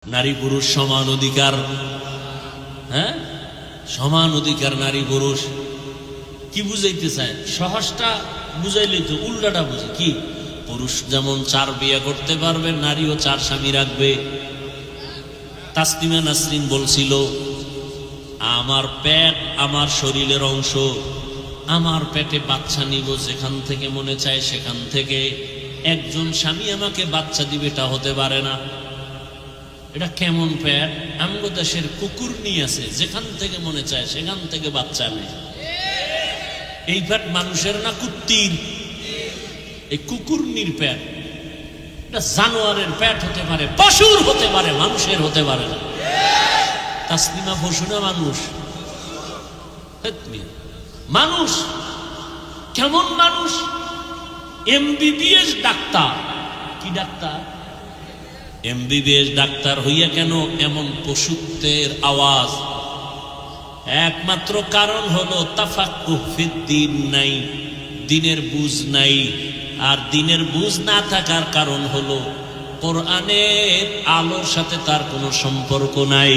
নারী পুরুষ সমান অধিকার, হ্যাঁ সমান অধিকার নারী পুরুষ। কি বুঝাইতে চায়? সহজটা বুঝাইলে তো উল্টাটা বুঝে কি, পুরুষ যেমন 4 বিয়ে করতে পারবে, নারীও 4 স্বামী রাখবে। তাসলিমা নাসরিন বলছিল, আমার পেট আমার শরীরের অংশ, আমার পেটে বাচ্চা নিব যেখান থেকে মনে চায় সেখান থেকে। একজন স্বামী আমাকে বাচ্চা দিবে এটা হতে পারে না। এটা কেমন পেট? আমগো দেশের কুকুর নিয়ে আছে, যেখান থেকে মনে চায় সেখান থেকে বাচ্চা নেয়। এই পেট মানুষের না কুত্তির? এই কুকুরনির পেট। এটা জানোয়ারের পেট হতে পারে, পশুর হতে পারে, মানুষের হতে পারে না। তাসলিমা পশু না মানুষ? মানুষ। কেমন মানুষ? MBBS doctor. কি ডাক্তার? এমবিবিএস ডাক্তার হইয়া কেন এমন পশুত্বের আওয়াজ? একমাত্র কারণ হলো তাফাক্কুহ ফিদ্দীন নাই, দিনের বুঝ নাই। আর দিনের বুঝ না থাকার কারণ হলো কোরআনের আলোর সাথে তার কোনো সম্পর্ক নাই।